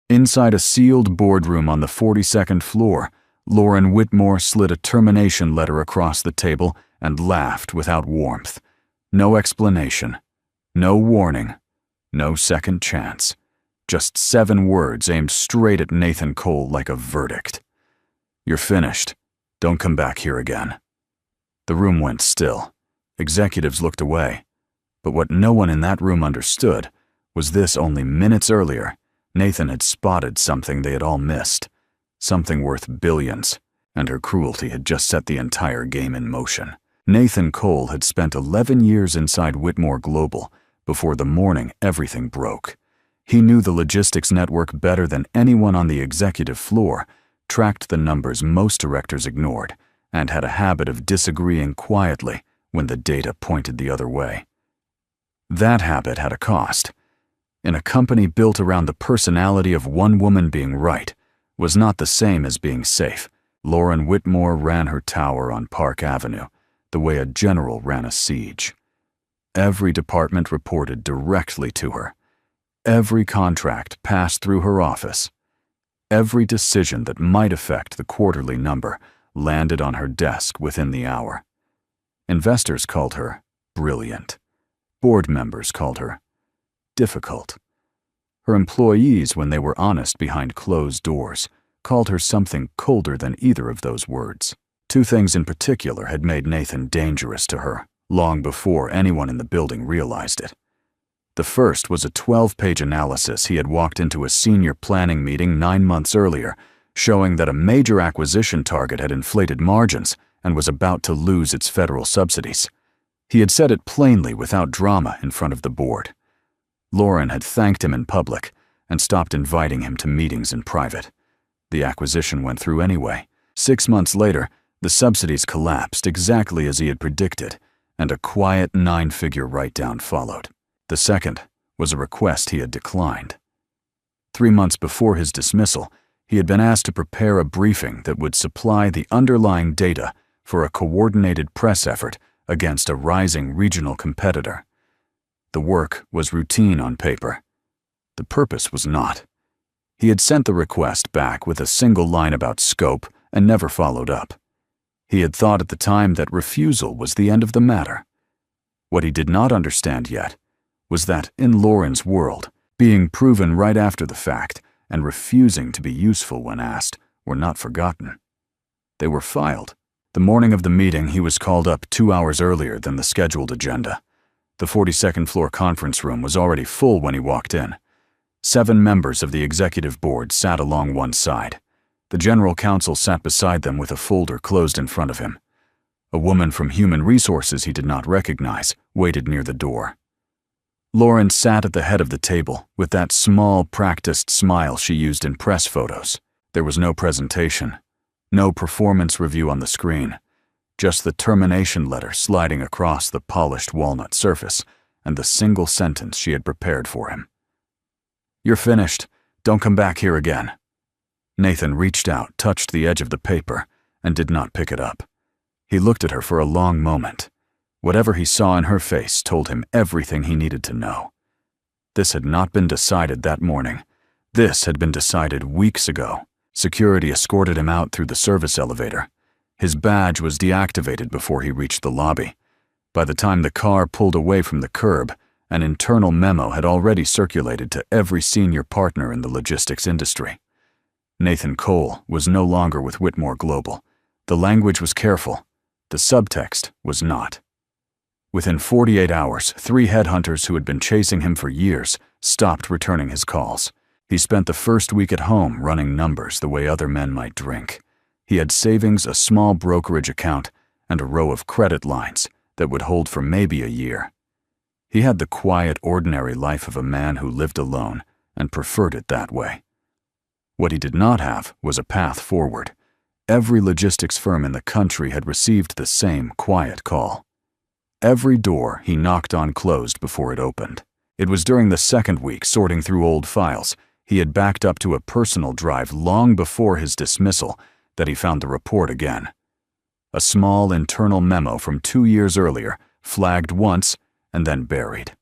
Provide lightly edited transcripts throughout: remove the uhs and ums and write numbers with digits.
Inside a sealed boardroom on the 42nd floor, Lauren Whitmore slid a termination letter across the table and laughed without warmth. No explanation, no warning, no second chance. Just 7 words aimed straight at Nathan Cole like a verdict. "You're finished. Don't come back here again." The room went still. Executives looked away. But what no one in that room understood was this: only minutes earlier, Nathan had spotted something they had all missed, something worth billions, and her cruelty had just set the entire game in motion. Nathan Cole had spent 11 years inside Whitmore Global before the morning everything broke. He knew the logistics network better than anyone on the executive floor, tracked the numbers most directors ignored, and had a habit of disagreeing quietly when the data pointed the other way. That habit had a cost. In a company built around the personality of one woman, being right was not the same as being safe. Lauren Whitmore ran her tower on Park Avenue the way a general ran a siege. Every department reported directly to her. Every contract passed through her office. Every decision that might affect the quarterly number landed on her desk within the hour. Investors called her brilliant. Board members called her difficult. Her employees, when they were honest behind closed doors, called her something colder than either of those words. 2 things in particular had made Nathan dangerous to her, long before anyone in the building realized it. The first was a 12-page analysis he had walked into a senior planning meeting 9 months earlier, showing that a major acquisition target had inflated margins and was about to lose its federal subsidies. He had said it plainly without drama in front of the board. Lauren had thanked him in public and stopped inviting him to meetings in private. The acquisition went through anyway. 6 months later, the subsidies collapsed exactly as he had predicted, and a quiet 9-figure write-down followed. The second was a request he had declined. 3 months before his dismissal, he had been asked to prepare a briefing that would supply the underlying data for a coordinated press effort against a rising regional competitor. The work was routine on paper. The purpose was not. He had sent the request back with a single line about scope and never followed up. He had thought at the time that refusal was the end of the matter. What he did not understand yet was that in Lauren's world, being proven right after the fact and refusing to be useful when asked were not forgotten. They were filed. The morning of the meeting, he was called up 2 hours earlier than the scheduled agenda. The 42nd floor conference room was already full when he walked in. 7 members of the executive board sat along one side. The general counsel sat beside them with a folder closed in front of him. A woman from Human Resources he did not recognize waited near the door. Lauren sat at the head of the table with that small, practiced smile she used in press photos. There was no presentation, no performance review on the screen, just the termination letter sliding across the polished walnut surface and the single sentence she had prepared for him. "You're finished. Don't come back here again." Nathan reached out, touched the edge of the paper, and did not pick it up. He looked at her for a long moment. Whatever he saw in her face told him everything he needed to know. This had not been decided that morning. This had been decided weeks ago. Security escorted him out through the service elevator. His badge was deactivated before he reached the lobby. By the time the car pulled away from the curb, an internal memo had already circulated to every senior partner in the logistics industry. Nathan Cole was no longer with Whitmore Global. The language was careful. The subtext was not. Within 48 hours, 3 headhunters who had been chasing him for years stopped returning his calls. He spent the first week at home running numbers the way other men might drink. He had savings, a small brokerage account, and a row of credit lines that would hold for maybe a year. He had the quiet, ordinary life of a man who lived alone and preferred it that way. What he did not have was a path forward. Every logistics firm in the country had received the same quiet call. Every door he knocked on closed before it opened. It was during the second week, sorting through old files, he had backed up to a personal drive long before his dismissal, that he found the report again. A small internal memo from 2 years earlier, flagged once and then buried.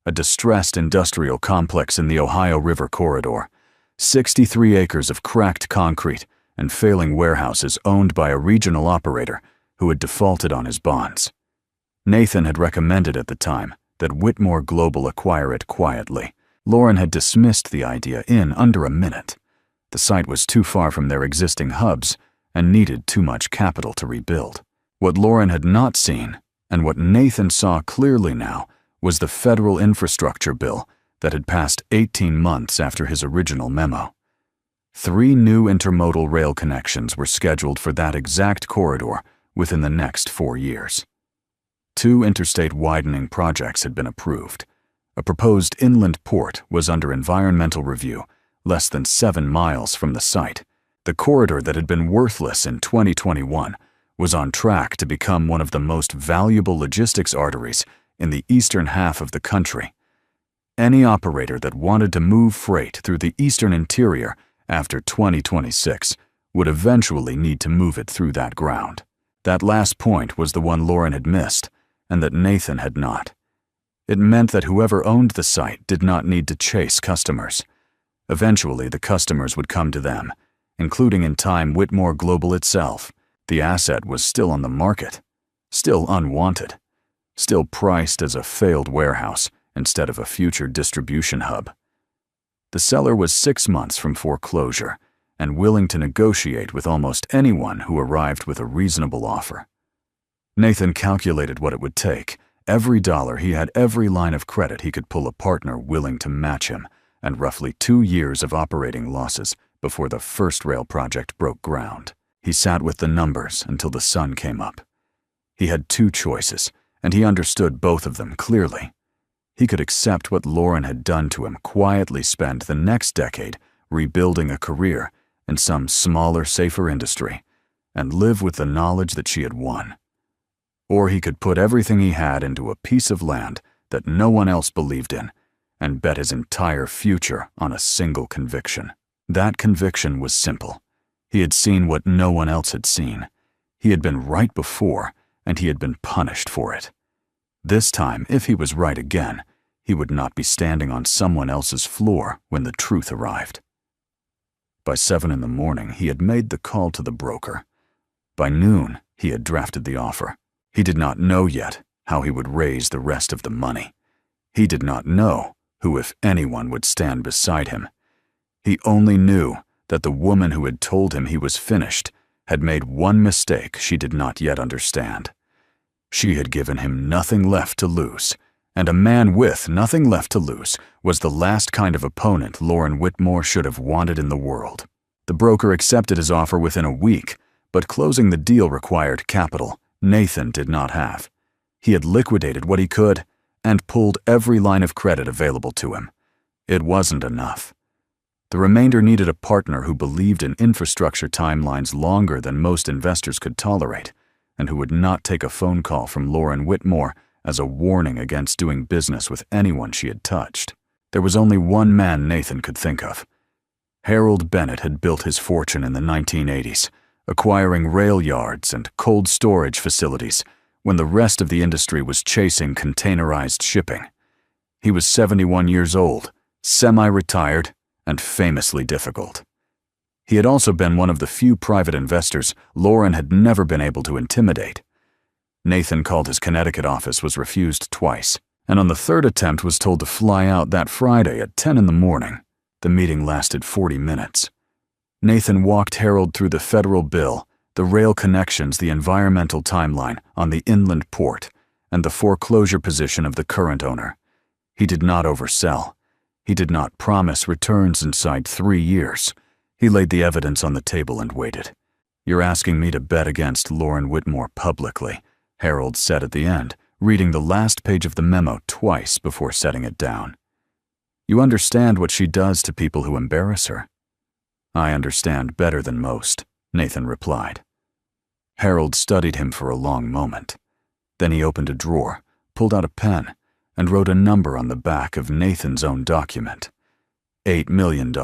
A distressed industrial complex in the Ohio River corridor. 63 acres of cracked concrete, and failing warehouses owned by a regional operator who had defaulted on his bonds. Nathan had recommended at the time that Whitmore Global acquire it quietly. Lauren had dismissed the idea in under a minute. The site was too far from their existing hubs and needed too much capital to rebuild. What Lauren had not seen, and what Nathan saw clearly now, was the federal infrastructure bill that had passed 18 months after his original memo. 3 new intermodal rail connections were scheduled for that exact corridor within the next 4 years. 2 interstate widening projects had been approved. A proposed inland port was under environmental review, less than 7 miles from the site. The corridor that had been worthless in 2021 was on track to become one of the most valuable logistics arteries in the eastern half of the country. Any operator that wanted to move freight through the eastern interior after 2026 would eventually need to move it through that ground. That last point was the one Lauren had missed, and that Nathan had not. It meant that whoever owned the site did not need to chase customers. Eventually, the customers would come to them, including in time Whitmore Global itself. The asset was still on the market, still unwanted, still priced as a failed warehouse instead of a future distribution hub. The seller was 6 months from foreclosure and willing to negotiate with almost anyone who arrived with a reasonable offer. Nathan calculated what it would take. Every dollar he had, every line of credit he could pull a partner willing to match him, and roughly 2 years of operating losses before the first rail project broke ground. He sat with the numbers until the sun came up. He had 2 choices, and he understood both of them clearly. He could accept what Lauren had done to him, quietly spend the next decade rebuilding a career in some smaller, safer industry, and live with the knowledge that she had won. Or he could put everything he had into a piece of land that no one else believed in and bet his entire future on a single conviction. That conviction was simple. He had seen what no one else had seen. He had been right before, and he had been punished for it. This time, if he was right again, he would not be standing on someone else's floor when the truth arrived. By 7 in the morning, he had made the call to the broker. By noon, he had drafted the offer. He did not know yet how he would raise the rest of the money. He did not know who, if anyone, would stand beside him. He only knew that the woman who had told him he was finished had made one mistake she did not yet understand. She had given him nothing left to lose, and a man with nothing left to lose was the last kind of opponent Lauren Whitmore should have wanted in the world. The broker accepted his offer within a week, but closing the deal required capital Nathan did not have. He had liquidated what he could and pulled every line of credit available to him. It wasn't enough. The remainder needed a partner who believed in infrastructure timelines longer than most investors could tolerate, and who would not take a phone call from Lauren Whitmore as a warning against doing business with anyone she had touched. There was only one man Nathan could think of. Harold Bennett had built his fortune in the 1980s, acquiring rail yards and cold storage facilities when the rest of the industry was chasing containerized shipping. He was 71 years old, semi-retired, and famously difficult. He had also been one of the few private investors Lauren had never been able to intimidate. Nathan called his Connecticut office, was refused twice, and on the 3rd attempt was told to fly out that Friday at 10 in the morning. The meeting lasted 40 minutes. Nathan walked Harold through the federal bill, the rail connections, the environmental timeline on the inland port, and the foreclosure position of the current owner. He did not oversell. He did not promise returns inside 3 years. He laid the evidence on the table and waited. "You're asking me to bet against Lauren Whitmore publicly," Harold said at the end, reading the last page of the memo twice before setting it down. "You understand what she does to people who embarrass her?" "I understand better than most," Nathan replied. Harold studied him for a long moment. Then he opened a drawer, pulled out a pen, and wrote a number on the back of Nathan's own document. $8 million.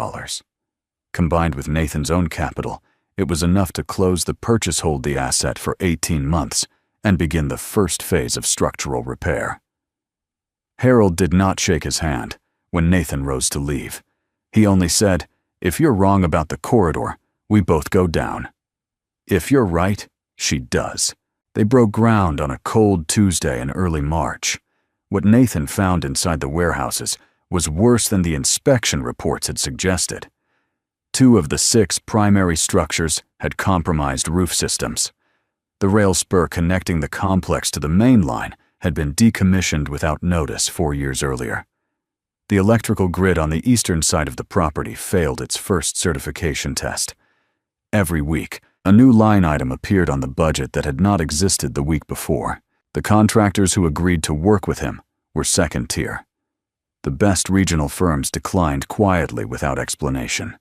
Combined with Nathan's own capital, it was enough to close the purchase, hold the asset for 18 months, and begin the first phase of structural repair. Harold did not shake his hand when Nathan rose to leave. He only said, If you're wrong about the corridor, we both go down. If you're right, she does. They broke ground on a cold Tuesday in early March. What Nathan found inside the warehouses was worse than the inspection reports had suggested. 2 of the 6 primary structures had compromised roof systems. The rail spur connecting the complex to the main line had been decommissioned without notice 4 years earlier. The electrical grid on the eastern side of the property failed its first certification test. Every week, a new line item appeared on the budget that had not existed the week before. The contractors who agreed to work with him were second tier. The best regional firms declined quietly without explanation.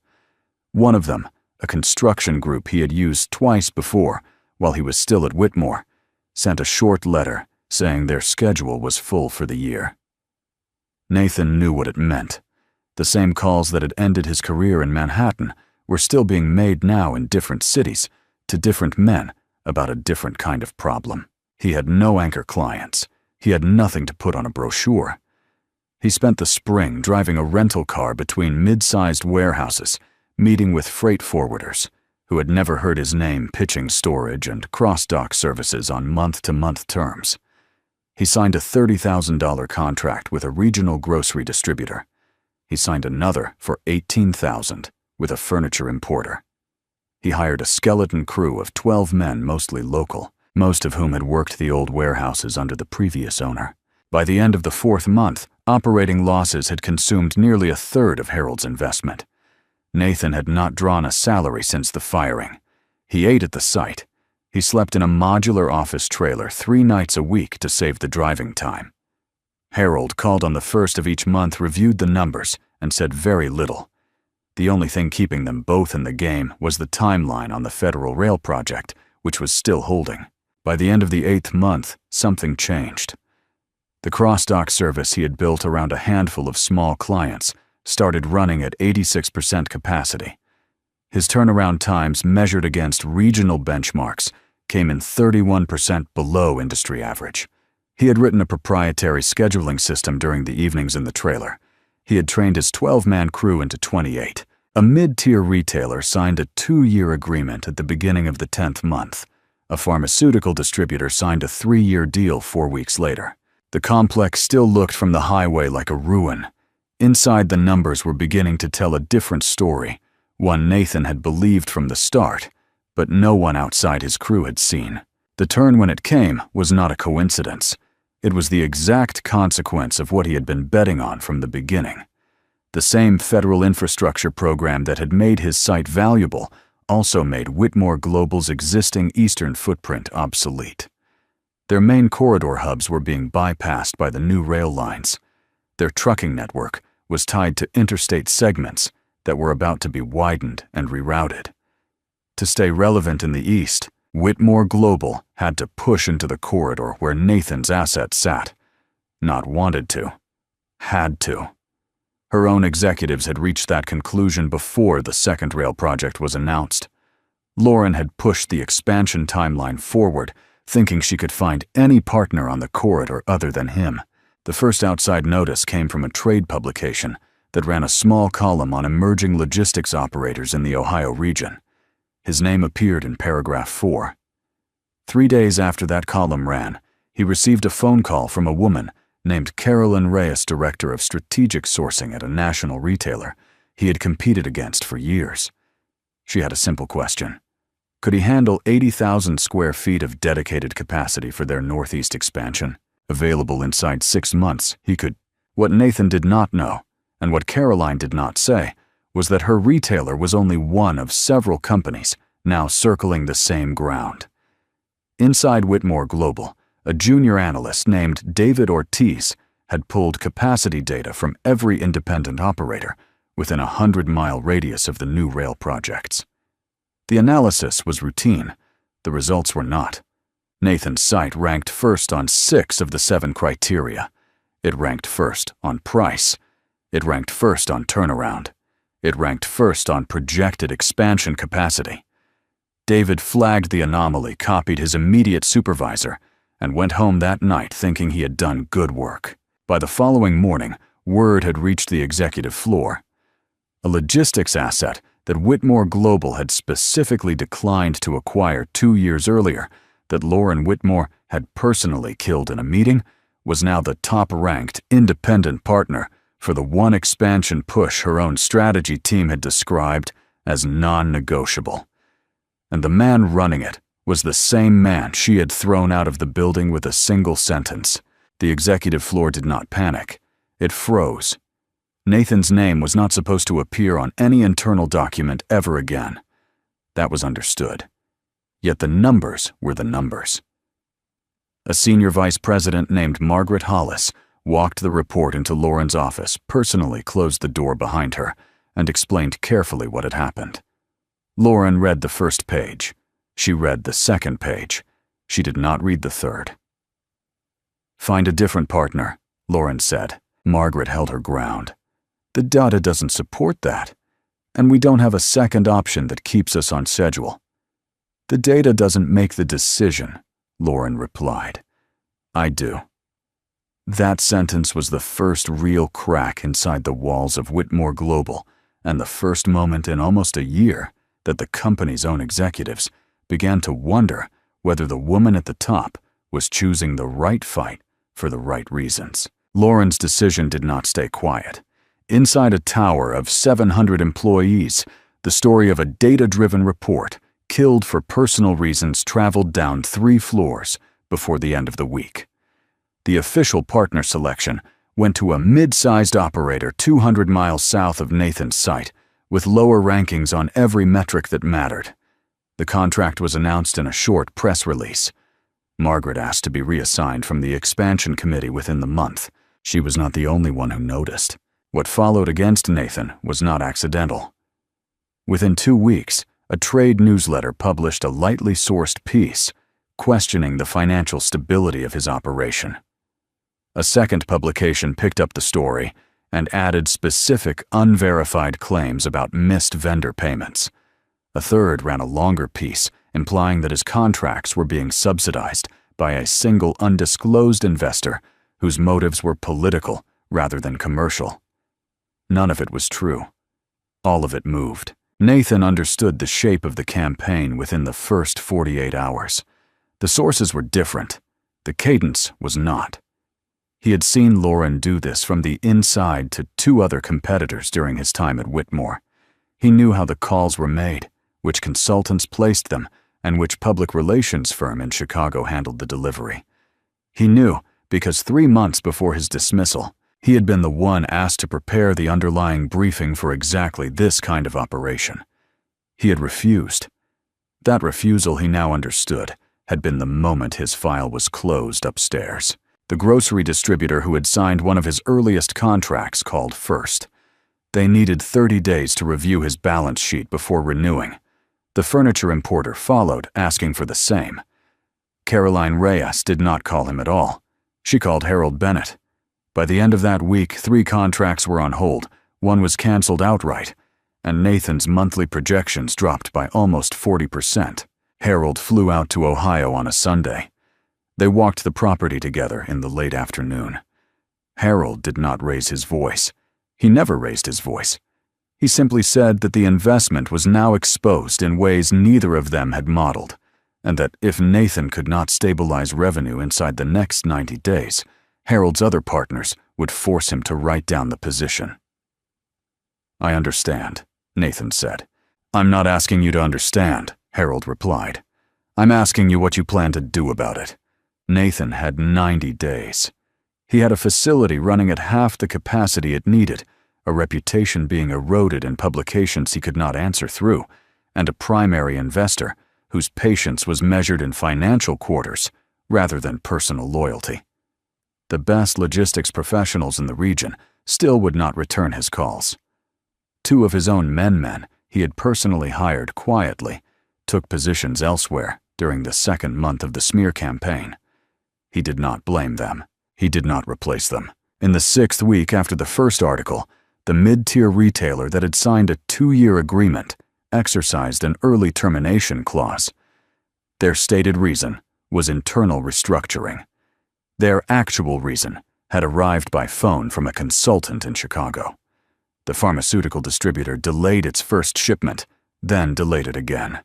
One of them, a construction group he had used twice before while he was still at Whitmore, sent a short letter saying their schedule was full for the year. Nathan knew what it meant. The same calls that had ended his career in Manhattan were still being made now in different cities to different men about a different kind of problem. He had no anchor clients. He had nothing to put on a brochure. He spent the spring driving a rental car between mid-sized warehouses, meeting with freight forwarders who had never heard his name pitching storage and cross-dock services on month-to-month terms. He signed a $30,000 contract with a regional grocery distributor. He signed another for $18,000 with a furniture importer. He hired a skeleton crew of 12 men, mostly local, most of whom had worked the old warehouses under the previous owner. By the end of the 4th month, operating losses had consumed nearly 1/3 of Harold's investment. Nathan had not drawn a salary since the firing. He ate at the site. He slept in a modular office trailer 3 nights a week to save the driving time. Harold called on the 1st of each month, reviewed the numbers, and said very little. The only thing keeping them both in the game was the timeline on the Federal Rail project, which was still holding. By the end of the 8th month, something changed. The cross-dock service he had built around a handful of small clients started running at 86% capacity. His turnaround times measured against regional benchmarks came in 31% below industry average. He had written a proprietary scheduling system during the evenings in the trailer. He had trained his 12-man crew into 28. A mid-tier retailer signed a 2-year agreement at the beginning of the 10th month. A pharmaceutical distributor signed a 3-year deal 4 weeks later. The complex still looked from the highway like a ruin. Inside, the numbers were beginning to tell a different story, one Nathan had believed from the start, but no one outside his crew had seen. The turn, when it came, was not a coincidence. It was the exact consequence of what he had been betting on from the beginning. The same federal infrastructure program that had made his site valuable also made Whitmore Global's existing eastern footprint obsolete. Their main corridor hubs were being bypassed by the new rail lines. Their trucking network was tied to interstate segments that were about to be widened and rerouted. To stay relevant in the East, Whitmore Global had to push into the corridor where Nathan's assets sat. Not wanted to. Had to. Her own executives had reached that conclusion before the second rail project was announced. Lauren had pushed the expansion timeline forward, thinking she could find any partner on the corridor other than him. The first outside notice came from a trade publication that ran a small column on emerging logistics operators in the Ohio region. His name appeared in paragraph 4. 3 days after that column ran, he received a phone call from a woman named Carolyn Reyes, director of strategic sourcing at a national retailer he had competed against for years. She had a simple question. Could he handle 80,000 square feet of dedicated capacity for their Northeast expansion? Available inside 6 months, he could. What Nathan did not know, and what Caroline did not say, was that her retailer was only one of several companies now circling the same ground. Inside Whitmore Global, a junior analyst named David Ortiz had pulled capacity data from every independent operator within a 100-mile radius of the new rail projects. The analysis was routine. The results were not. Nathan's site ranked first on 6 of the 7 criteria. It ranked first on price. It ranked first on turnaround. It ranked first on projected expansion capacity. David flagged the anomaly, copied his immediate supervisor, and went home that night thinking he had done good work. By the following morning, word had reached the executive floor. a logistics asset that Whitmore Global had specifically declined to acquire 2 years earlier, that Lauren Whitmore had personally killed in a meeting, was now the top-ranked independent partner for the one expansion push her own strategy team had described as non-negotiable. And the man running it was the same man she had thrown out of the building with a single sentence. The executive floor did not panic. It froze. Nathan's name was not supposed to appear on any internal document ever again. That was understood. Yet the numbers were the numbers. A senior vice president named Margaret Hollis walked the report into Lauren's office, personally closed the door behind her, and explained carefully what had happened. Lauren read the first page. She read the second page. She did not read the third. "Find a different partner," Lauren said. Margaret held her ground. "The data doesn't support that, and we don't have a second option that keeps us on schedule." "The data doesn't make the decision," Lauren replied. "I do." That sentence was the first real crack inside the walls of Whitmore Global, and the first moment in almost a year that the company's own executives began to wonder whether the woman at the top was choosing the right fight for the right reasons. Lauren's decision did not stay quiet. Inside a tower of 700 employees, the story of a data-driven report killed for personal reasons traveled down 3 floors before the end of the week. The official partner selection went to a mid-sized operator 200 miles south of Nathan's site, with lower rankings on every metric that mattered. The contract was announced in a short press release. Margaret asked to be reassigned from the expansion committee within the month. She was not the only one who noticed. What followed against Nathan was not accidental. Within 2 weeks, a trade newsletter published a lightly sourced piece questioning the financial stability of his operation. A second publication picked up the story and added specific, unverified claims about missed vendor payments. A third ran a longer piece implying that his contracts were being subsidized by a single undisclosed investor whose motives were political rather than commercial. None of it was true. All of it moved. Nathan understood the shape of the campaign within the first 48 hours. The sources were different. The cadence was not. He had seen Lauren do this from the inside to 2 other competitors during his time at Whitmore. He knew how the calls were made, which consultants placed them, and which public relations firm in Chicago handled the delivery. He knew because 3 months before his dismissal, he had been the one asked to prepare the underlying briefing for exactly this kind of operation. He had refused. That refusal, he now understood, had been the moment his file was closed upstairs. The grocery distributor who had signed one of his earliest contracts called first. They needed 30 days to review his balance sheet before renewing. The furniture importer followed, asking for the same. Caroline Reyes did not call him at all. She called Harold Bennett. By the end of that week, 3 contracts were on hold, 1 was canceled outright, and Nathan's monthly projections dropped by almost 40%. Harold flew out to Ohio on a Sunday. They walked the property together in the late afternoon. Harold did not raise his voice. He never raised his voice. He simply said that the investment was now exposed in ways neither of them had modeled, and that if Nathan could not stabilize revenue inside the next 90 days, Harold's other partners would force him to write down the position. "I understand," Nathan said. "I'm not asking you to understand," Harold replied. "I'm asking you what you plan to do about it." Nathan had 90 days. He had a facility running at half the capacity it needed, a reputation being eroded in publications he could not answer through, and a primary investor whose patience was measured in financial quarters rather than personal loyalty. The best logistics professionals in the region still would not return his calls. 2 of his own men he had personally hired quietly took positions elsewhere during the 2nd month of the smear campaign. He did not blame them. He did not replace them. In the 6th week after the first article, the mid-tier retailer that had signed a 2-year agreement exercised an early termination clause. Their stated reason was internal restructuring. Their actual reason had arrived by phone from a consultant in Chicago. The pharmaceutical distributor delayed its first shipment, then delayed it again.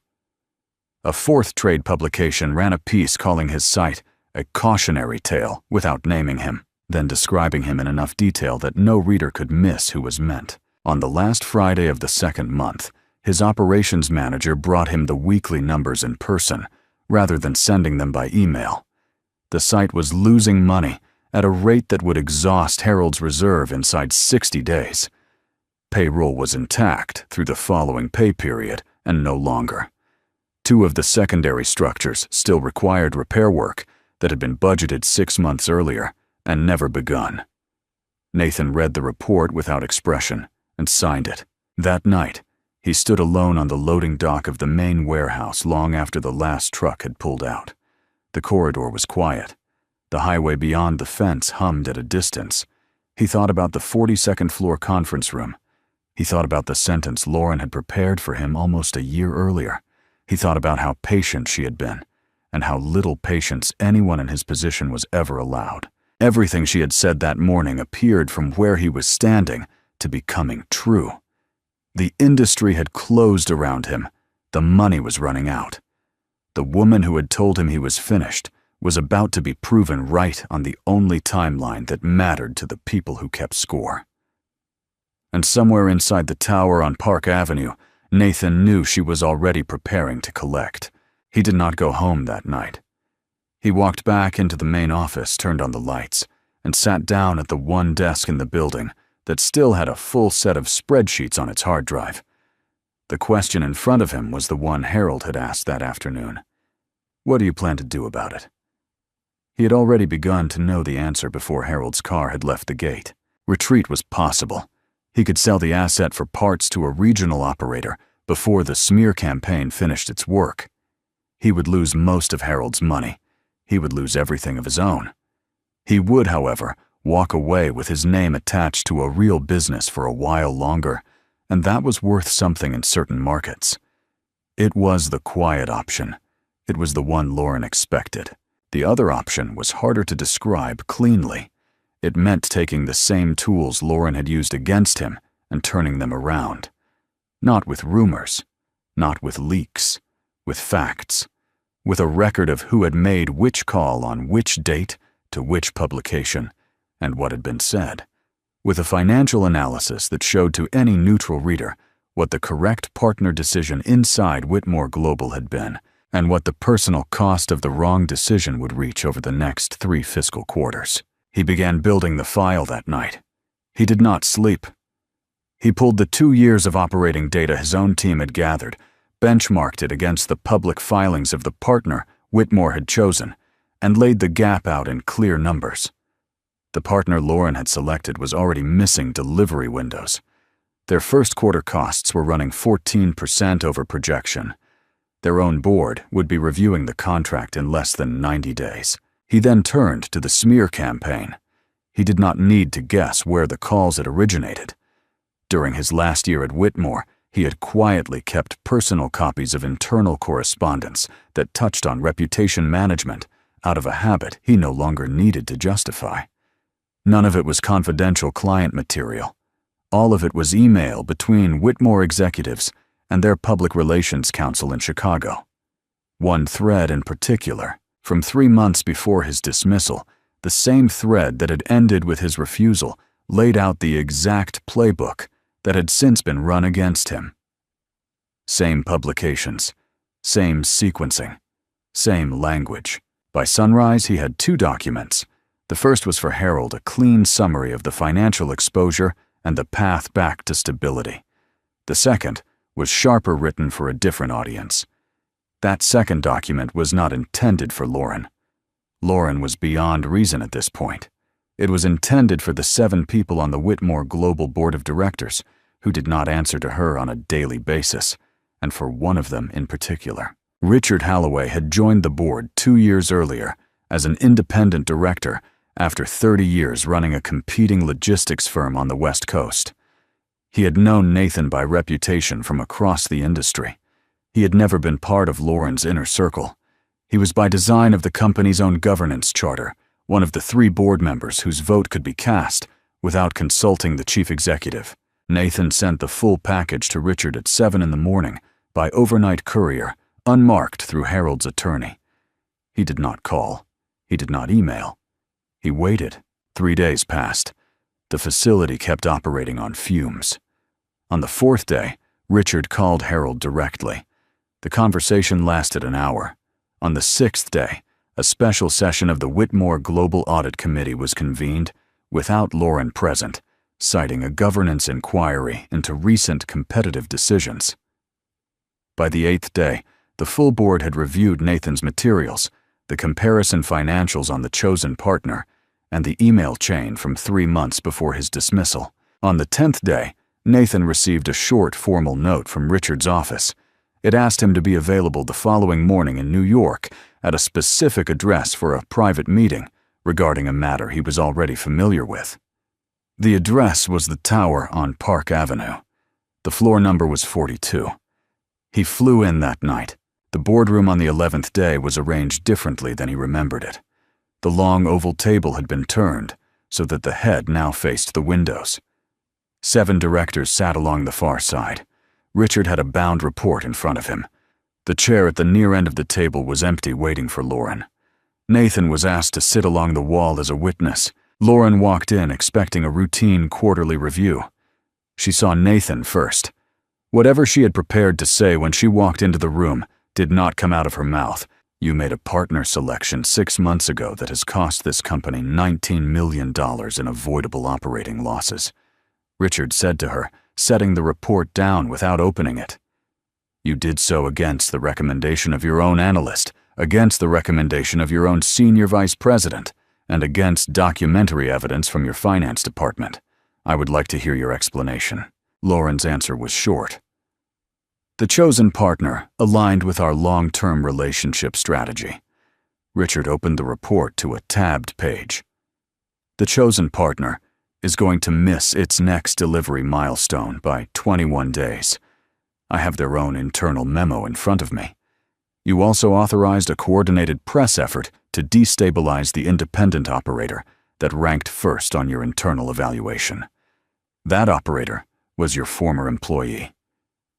A fourth trade publication ran a piece calling his site a cautionary tale without naming him, then describing him in enough detail that no reader could miss who was meant. On the last Friday of the second month, his operations manager brought him the weekly numbers in person, rather than sending them by email. The site was losing money at a rate that would exhaust Harold's reserve inside 60 days. Payroll was intact through the following pay period and no longer. 2 of the secondary structures still required repair work that had been budgeted 6 months earlier and never begun. Nathan read the report without expression and signed it. That night, he stood alone on the loading dock of the main warehouse long after the last truck had pulled out. The corridor was quiet. The highway beyond the fence hummed at a distance. He thought about the 42nd floor conference room. He thought about the sentence Lauren had prepared for him almost a year earlier. He thought about how patient she had been, and how little patience anyone in his position was ever allowed. Everything she had said that morning appeared from where he was standing to be coming true. The industry had closed around him. The money was running out. The woman who had told him he was finished was about to be proven right on the only timeline that mattered to the people who kept score. And somewhere inside the tower on Park Avenue, Nathan knew she was already preparing to collect. He did not go home that night. He walked back into the main office, turned on the lights, and sat down at the one desk in the building that still had a full set of spreadsheets on its hard drive. The question in front of him was the one Harold had asked that afternoon. What do you plan to do about it? He had already begun to know the answer before Harold's car had left the gate. Retreat was possible. He could sell the asset for parts to a regional operator before the smear campaign finished its work. He would lose most of Harold's money. He would lose everything of his own. He would, however, walk away with his name attached to a real business for a while longer, and that was worth something in certain markets. It was the quiet option. It was the one Lauren expected. The other option was harder to describe cleanly. It meant taking the same tools Lauren had used against him and turning them around. Not with rumors, not with leaks, with facts, with a record of who had made which call on which date to which publication and what had been said, with a financial analysis that showed to any neutral reader what the correct partner decision inside Whitmore Global had been and what the personal cost of the wrong decision would reach over the next 3 fiscal quarters. He began building the file that night. He did not sleep. He pulled the 2 years of operating data his own team had gathered, benchmarked it against the public filings of the partner Whitmore had chosen, and laid the gap out in clear numbers. The partner Lauren had selected was already missing delivery windows. Their first quarter costs were running 14% over projection. Their own board would be reviewing the contract in less than 90 days. He then turned to the smear campaign. He did not need to guess where the calls had originated. During his last year at Whitmore, he had quietly kept personal copies of internal correspondence that touched on reputation management out of a habit he no longer needed to justify. None of it was confidential client material. All of it was email between Whitmore executives and their public relations counsel in Chicago. One thread in particular, from 3 months before his dismissal, the same thread that had ended with his refusal, laid out the exact playbook that had since been run against him. Same publications, same sequencing, same language. By sunrise, he had 2 documents. The first was for Harold, a clean summary of the financial exposure and the path back to stability. The second was sharper written for a different audience. That second document was not intended for Lauren. Lauren was beyond reason at this point. It was intended for the 7 people on the Whitmore Global Board of Directors who did not answer to her on a daily basis, and for one of them in particular. Richard Halloway had joined the board 2 years earlier as an independent director after 30 years running a competing logistics firm on the West Coast. He had known Nathan by reputation from across the industry. He had never been part of Lauren's inner circle. He was by design of the company's own governance charter, one of the 3 board members whose vote could be cast without consulting the chief executive. Nathan sent the full package to Richard at 7 in the morning by overnight courier, unmarked through Harold's attorney. He did not call. He did not email. He waited. 3 days passed. The facility kept operating on fumes. On the 4th day, Richard called Harold directly. The conversation lasted an hour. On the 6th day, a special session of the Whitmore Global Audit Committee was convened, without Lauren present, citing a governance inquiry into recent competitive decisions. By the 8th day, the full board had reviewed Nathan's materials, the comparison financials on the chosen partner, and the email chain from 3 months before his dismissal. On the 10th day, Nathan received a short formal note from Richard's office. It asked him to be available the following morning in New York at a specific address for a private meeting regarding a matter he was already familiar with. The address was the tower on Park Avenue. The floor number was 42. He flew in that night. The boardroom on the 11th day was arranged differently than he remembered it. The long oval table had been turned so that the head now faced the windows. 7 directors sat along the far side. Richard had a bound report in front of him. The chair at the near end of the table was empty, waiting for Lauren. Nathan was asked to sit along the wall as a witness. Lauren walked in expecting a routine quarterly review. She saw Nathan first. Whatever she had prepared to say when she walked into the room did not come out of her mouth. "You made a partner selection 6 months ago that has cost this company $19 million in avoidable operating losses," Richard said to her, setting the report down without opening it. "You did so against the recommendation of your own analyst, against the recommendation of your own senior vice president, and against documentary evidence from your finance department. I would like to hear your explanation." Lauren's answer was short. "The chosen partner aligned with our long-term relationship strategy." Richard opened the report to a tabbed page. "The chosen partner is going to miss its next delivery milestone by 21 days. I have their own internal memo in front of me. You also authorized a coordinated press effort to destabilize the independent operator that ranked first on your internal evaluation. That operator was your former employee.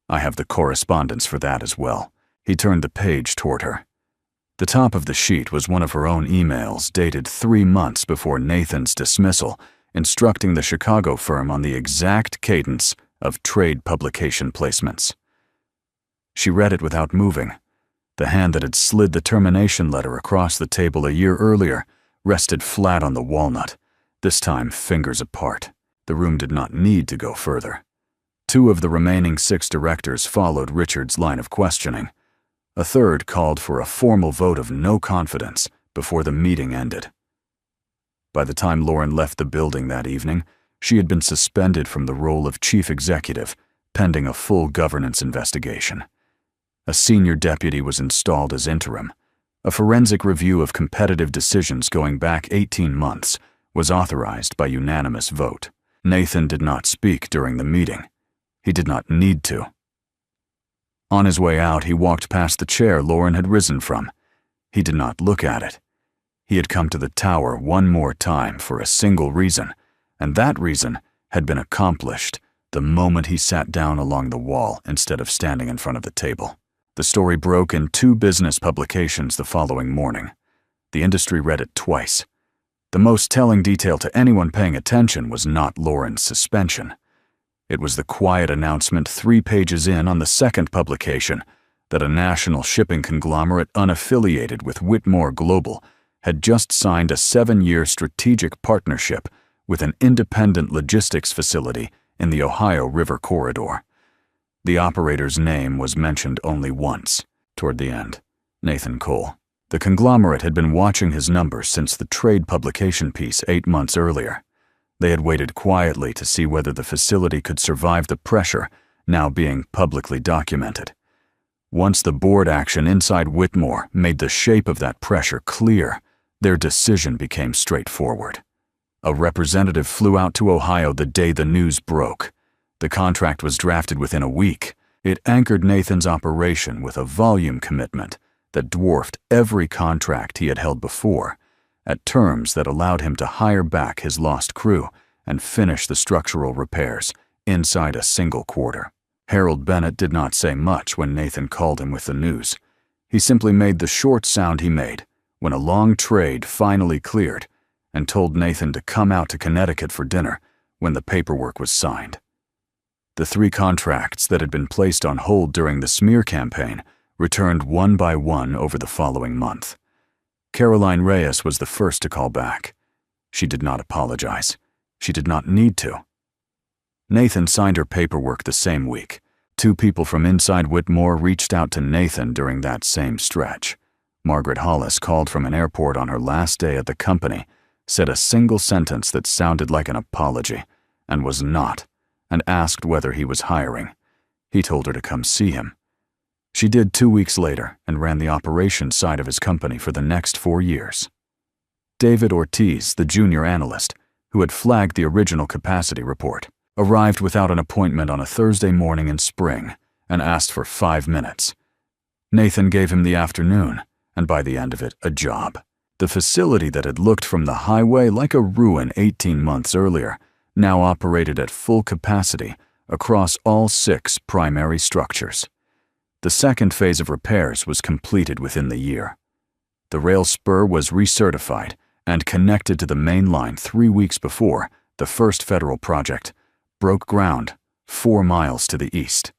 I have the correspondence for that as well." He turned the page toward her. The top of the sheet was one of her own emails dated 3 months before Nathan's dismissal, instructing the Chicago firm on the exact cadence of trade publication placements. She read it without moving. The hand that had slid the termination letter across the table a year earlier rested flat on the walnut, this time fingers apart. The room did not need to go further. 2 of the remaining 6 directors followed Richard's line of questioning. A third called for a formal vote of no confidence before the meeting ended. By the time Lauren left the building that evening, she had been suspended from the role of chief executive, pending a full governance investigation. A senior deputy was installed as interim. A forensic review of competitive decisions going back 18 months was authorized by unanimous vote. Nathan did not speak during the meeting. He did not need to. On his way out, he walked past the chair Lauren had risen from. He did not look at it. He had come to the tower one more time for a single reason, and that reason had been accomplished the moment he sat down along the wall instead of standing in front of the table. The story broke in 2 business publications the following morning. The industry read it twice. The most telling detail to anyone paying attention was not Lauren's suspension. It was the quiet announcement 3 pages in on the second publication that a national shipping conglomerate unaffiliated with Whitmore Global had just signed a 7-year strategic partnership with an independent logistics facility in the Ohio River Corridor. The operator's name was mentioned only once, toward the end: Nathan Cole. The conglomerate had been watching his numbers since the trade publication piece 8 months earlier. They had waited quietly to see whether the facility could survive the pressure now being publicly documented. Once the board action inside Whitmore made the shape of that pressure clear, their decision became straightforward. A representative flew out to Ohio the day the news broke. The contract was drafted within a week. It anchored Nathan's operation with a volume commitment that dwarfed every contract he had held before, at terms that allowed him to hire back his lost crew and finish the structural repairs inside a single quarter. Harold Bennett did not say much when Nathan called him with the news. He simply made the short sound he made when a long trade finally cleared and told Nathan to come out to Connecticut for dinner when the paperwork was signed. The 3 contracts that had been placed on hold during the smear campaign returned one by one over the following month. Caroline Reyes was the first to call back. She did not apologize. She did not need to. Nathan signed her paperwork the same week. 2 people from inside Whitmore reached out to Nathan during that same stretch. Margaret Hollis called from an airport on her last day at the company, said a single sentence that sounded like an apology, and was not, and asked whether he was hiring. He told her to come see him. She did 2 weeks later and ran the operations side of his company for the next 4 years. David Ortiz, the junior analyst, who had flagged the original capacity report, arrived without an appointment on a Thursday morning in spring and asked for 5 minutes. Nathan gave him the afternoon, and by the end of it, a job. The facility that had looked from the highway like a ruin 18 months earlier now operated at full capacity across all 6 primary structures. The second phase of repairs was completed within the year. The rail spur was recertified and connected to the main line 3 weeks before the first federal project broke ground 4 miles to the east.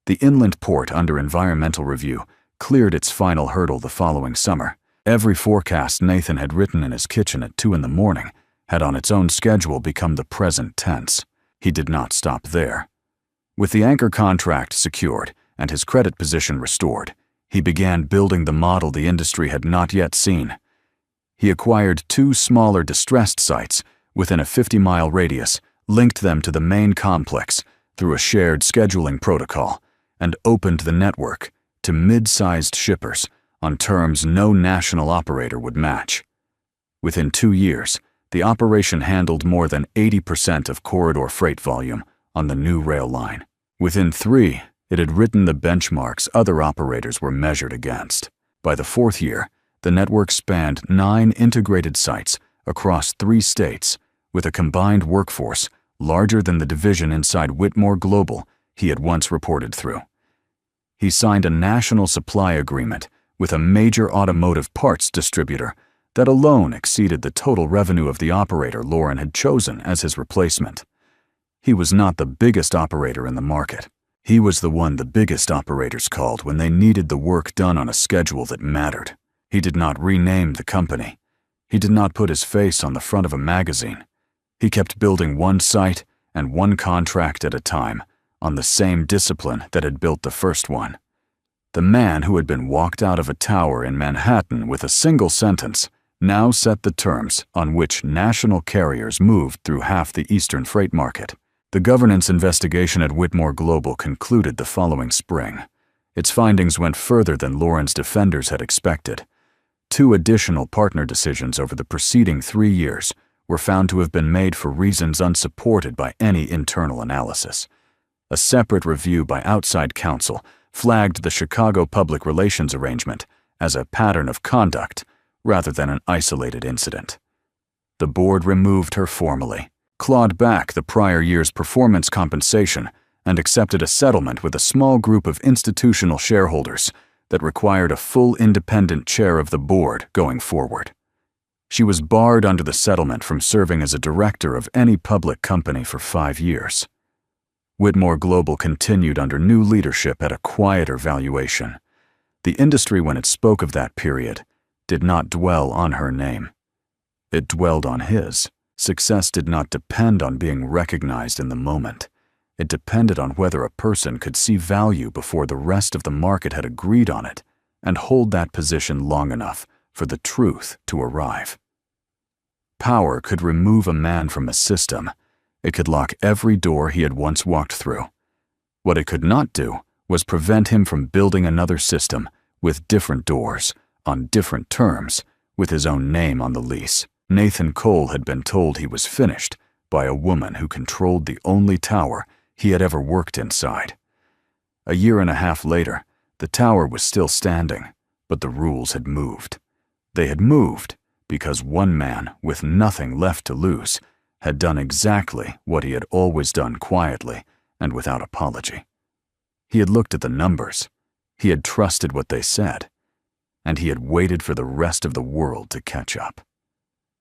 The inland port under environmental review cleared its final hurdle the following summer. Every forecast Nathan had written in his kitchen at 2 in the morning had on its own schedule become the present tense. He did not stop there. With the anchor contract secured and his credit position restored, he began building the model the industry had not yet seen. He acquired 2 smaller distressed sites within a 50-mile radius, linked them to the main complex through a shared scheduling protocol, and opened the network to mid-sized shippers on terms no national operator would match. Within 2 years, the operation handled more than 80% of corridor freight volume on the new rail line. Within 3, it had written the benchmarks other operators were measured against. By the 4th year, the network spanned 9 integrated sites across 3 states, with a combined workforce larger than the division inside Whitmore Global he had once reported through. He signed a national supply agreement with a major automotive parts distributor that alone exceeded the total revenue of the operator Lauren had chosen as his replacement. He was not the biggest operator in the market. He was the one the biggest operators called when they needed the work done on a schedule that mattered. He did not rename the company. He did not put his face on the front of a magazine. He kept building 1 site and 1 contract at a time on the same discipline that had built the first one. The man who had been walked out of a tower in Manhattan with a single sentence now set the terms on which national carriers moved through half the eastern freight market. The governance investigation at Whitmore Global concluded the following spring. Its findings went further than Lauren's defenders had expected. 2 additional partner decisions over the preceding 3 years were found to have been made for reasons unsupported by any internal analysis. A separate review by outside counsel flagged the Chicago public relations arrangement as a pattern of conduct rather than an isolated incident. The board removed her formally, clawed back the prior year's performance compensation, and accepted a settlement with a small group of institutional shareholders that required a full independent chair of the board going forward. She was barred under the settlement from serving as a director of any public company for 5 years. Whitmore Global continued under new leadership at a quieter valuation. The industry, when it spoke of that period, did not dwell on her name. It dwelled on his. Success did not depend on being recognized in the moment. It depended on whether a person could see value before the rest of the market had agreed on it and hold that position long enough for the truth to arrive. Power could remove a man from a system. It could lock every door he had once walked through. What it could not do was prevent him from building another system with different doors, on different terms, with his own name on the lease. Nathan Cole had been told he was finished by a woman who controlled the only tower he had ever worked inside. A year and a half later, the tower was still standing, but the rules had moved. They had moved because one man with nothing left to lose had done exactly what he had always done quietly and without apology. He had looked at the numbers, he had trusted what they said, and he had waited for the rest of the world to catch up.